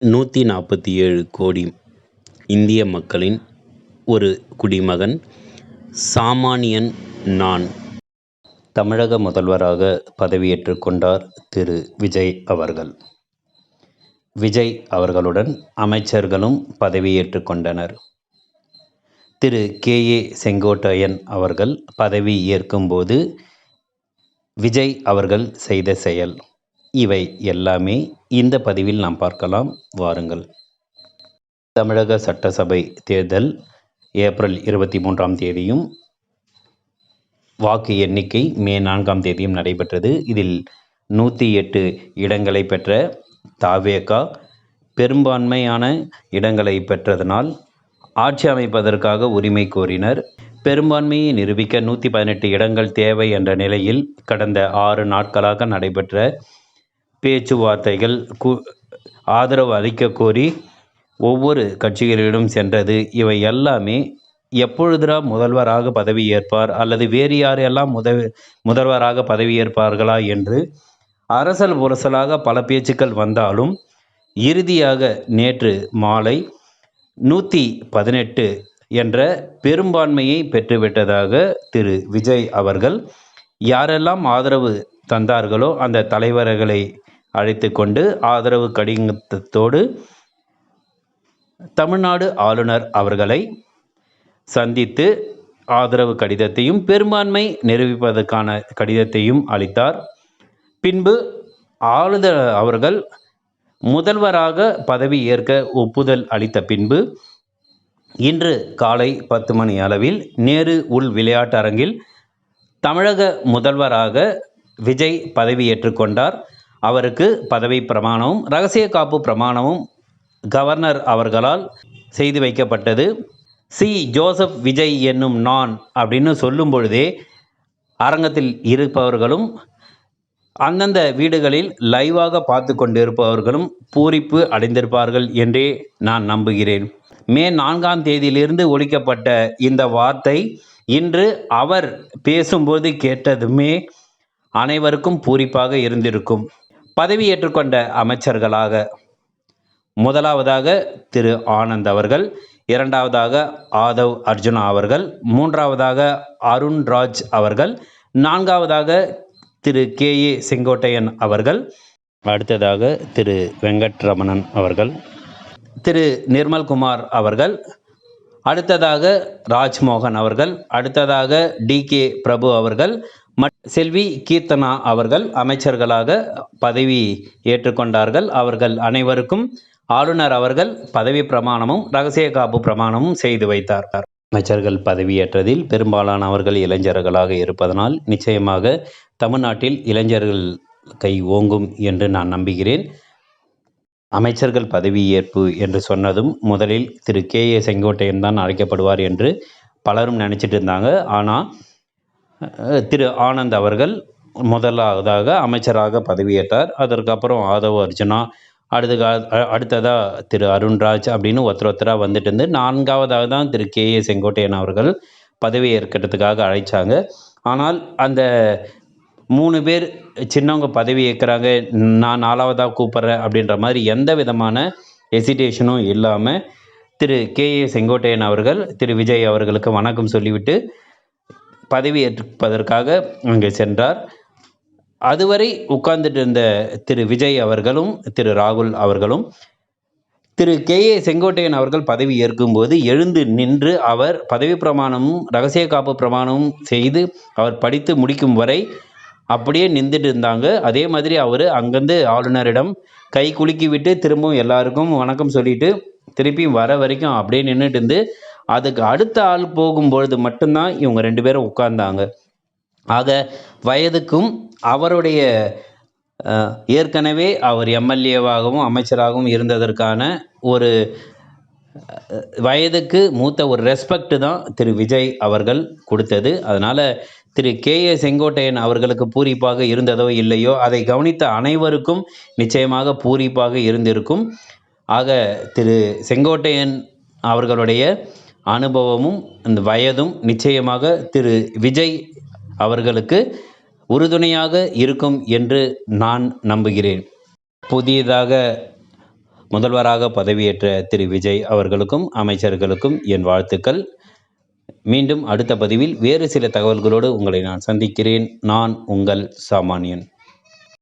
147 கோடி இந்திய மக்களின் ஒரு குடிமகன், சாமானியன் நான். தமிழக முதல்வராக பதவியேற்றுக் கொண்டார் திரு விஜய் அவர்கள். விஜய் அவர்களுடன் அமைச்சர்களும் பதவியேற்றுக் கொண்டனர். திரு கே.ஏ. செங்கோட்டையன் அவர்கள் பதவி ஏற்கும்போது விஜய் அவர்கள் செய்த செயல், இவை எல்லாமே இந்த பதிவில் நாம் பார்க்கலாம். வாருங்கள். தமிழக சட்டசபை தேர்தல் ஏப்ரல் 23ஆம் தேதியும் வாக்கு எண்ணிக்கை மே 4ஆம் தேதியும் நடைபெற்றது. இதில் 108 இடங்களை பெற்ற தவேகா பெரும்பான்மையான இடங்களை பெற்றதனால் ஆட்சி அமைப்பதற்காக உரிமை கோரினர். பெரும்பான்மையை நிரூபிக்க 118 இடங்கள் தேவை என்ற நிலையில் கடந்த 6 நாட்களாக நடைபெற்ற பேச்சுவார்த்தைகள் ஆதரவு அளிக்க கோரி ஒவ்வொரு கட்சிகளிடம் சென்றது. இவை எல்லாமே எப்பொழுதுடா முதல்வராக பதவி ஏற்பார் அல்லது வேறு யாரெல்லாம் முதல்வராக பதவி ஏற்பார்களா என்று அரசல் புரசலாக பல பேச்சுக்கள் வந்தாலும் இறுதியாக நேற்று மாலை 118 என்ற பெரும்பான்மையை பெற்றுவிட்டதாக திரு விஜய் அவர்கள் யாரெல்லாம் ஆதரவு தந்தார்களோ அந்த தலைவர்களை அழைத்து கொண்டு ஆதரவு கடிதத்தோடு தமிழ்நாடு ஆளுநர் அவர்களை சந்தித்து ஆதரவு கடிதத்தையும் பெரும்பான்மை நிரூபிப்பதற்கான கடிதத்தையும் அளித்தார். பின்பு ஆளுநர் அவர்கள் முதல்வராக பதவி ஏற்க ஒப்புதல் அளித்த பின்பு இன்று காலை 10 மணி அளவில் நேரு உள் விளையாட்டு அரங்கில் தமிழக முதல்வராக விஜய் பதவியேற்றுக் கொண்டார். அவருக்கு பதவி பிரமாணமும் இரகசிய காப்பு பிரமாணமும் கவர்னர் அவர்களால் செய்து வைக்கப்பட்டது. சி ஜோசப் விஜய் என்னும் நான் அப்படின்னு சொல்லும் பொழுதே அரங்கத்தில் இருப்பவர்களும் அந்தந்த வீடுகளில் லைவாக பார்த்து கொண்டிருப்பவர்களும் பூரிப்பு அடைந்திருப்பார்கள் என்றே நான் நம்புகிறேன். மே 4ஆம் தேதியிலிருந்து ஒலிக்கப்பட்ட இந்த வார்த்தை இன்று அவர் பேசும்போது கேட்டதுமே அனைவருக்கும் பூரிப்பாக இருந்திருக்கும். பதவி ஏற்றுக்கொண்ட அமைச்சர்களாக முதலாவதாக திரு ஆனந்த் அவர்கள், இரண்டாவதாக ஆதவ் அர்ஜுனா அவர்கள், மூன்றாவதாக அருண்ராஜ் அவர்கள், நான்காவதாக திரு கே.ஏ. செங்கோட்டையன் அவர்கள், அடுத்ததாக திரு வெங்கட்ரமணன் அவர்கள், திரு நிர்மல்குமார் அவர்கள், அடுத்ததாக ராஜ்மோகன் அவர்கள், அடுத்ததாக டி.கே. பிரபு அவர்கள், செல்வி கீர்த்தனா அவர்கள் அமைச்சர்களாக பதவி ஏற்றுக்கொண்டார்கள். அவர்கள் அனைவருக்கும் ஆளுநர் அவர்கள் பதவி பிரமாணமும் இரகசிய காப்பு பிரமாணமும் செய்து வைத்தார். அமைச்சர்கள் பதவியேற்றதில் பெரும்பாலானவர்கள் இளைஞர்களாக இருப்பதனால் நிச்சயமாக தமிழ்நாட்டில் இளைஞர்கள் கை ஓங்கும் என்று நான் நம்புகிறேன். அமைச்சர்கள் பதவியேற்பு என்று சொன்னதும் முதலில் திரு கே.ஏ. செங்கோட்டையன் தான் அழைக்கப்படுவார் என்று பலரும் நினச்சிட்டு இருந்தாங்க. ஆனால் திரு ஆனந்த் அவர்கள் முதலாவதாக அமைச்சராக பதவியேற்றார். அதற்கப்புறம் ஆதவ் அர்ஜுனா, அடுத்ததாக திரு அருண்ராஜ் அப்படின்னு ஒருத்தராக வந்துட்டு இருந்து நான்காவதாக தான் திரு கே.ஏ. செங்கோட்டையன் அவர்கள் பதவி ஏற்கிறதுக்காக அழைச்சாங்க. ஆனால் அந்த 3 பேர் சின்னவங்க பதவி ஏற்கிறாங்க, நான் 4வதாக கூப்பிட்றேன் அப்படின்ற மாதிரி எந்த விதமான ஹெசிடேஷனும் இல்லாமல் திரு கே.ஏ. செங்கோட்டையன் அவர்கள் திரு விஜய் அவர்களுக்கு வணக்கம் சொல்லிவிட்டு பதவி ஏற்பதற்காக அங்கே சென்றார். அதுவரை உட்கார்ந்துட்டு இருந்த திரு விஜய் அவர்களும் திரு ராகுல் அவர்களும் திரு கே.ஏ. செங்கோட்டையன் அவர்கள் பதவி ஏற்கும்போது எழுந்து நின்று அவர் பதவி பிரமாணமும் இரகசிய காப்பு பிரமாணமும் செய்து அவர் படித்து முடிக்கும் வரை அப்படியே நின்றுட்டு இருந்தாங்க. அதே மாதிரி அவர் அங்கேருந்து ஆளுநரிடம் கை குலுக்கி விட்டு திரும்பவும் எல்லாருக்கும் வணக்கம் சொல்லிட்டு திருப்பி வர வரைக்கும் அப்படியே நின்றுட்டு இருந்து அதுக்கு அடுத்த ஆள் போகும்பொழுது மட்டும்தான் இவங்க 2 பேரும் உட்கார்ந்தாங்க. ஆக வயதுக்கும் அவருடைய ஏற்கனவே அவர் எம்எல்ஏவாகவும் அமைச்சராகவும் இருந்ததற்கான ஒரு வயதுக்கு மூத்த ஒரு ரெஸ்பெக்ட் தான் திரு விஜய் அவர்கள் கொடுத்தது. அதனால் திரு கே.ஏ. செங்கோட்டையன் அவர்களுக்கு பூரிப்பாக இருந்ததோ இல்லையோ அதை கவனித்த அனைவருக்கும் நிச்சயமாக பூரிப்பாக இருந்திருக்கும். ஆக திரு செங்கோட்டையன் அவர்களுடைய அனுபவமும் அந்த வயதும் நிச்சயமாக திரு விஜய் அவர்களுக்கு உறுதுணையாக இருக்கும் என்று நான் நம்புகிறேன். புதியதாக முதல்வராக பதவியேற்ற திரு விஜய் அவர்களுக்கும் அமைச்சர்களுக்கும் என் வாழ்த்துக்கள். மீண்டும் அடுத்த பதிவில் வேறு சில தகவல்களோடு உங்களை நான் சந்திக்கிறேன். நான் உங்கள் சாமானியன்.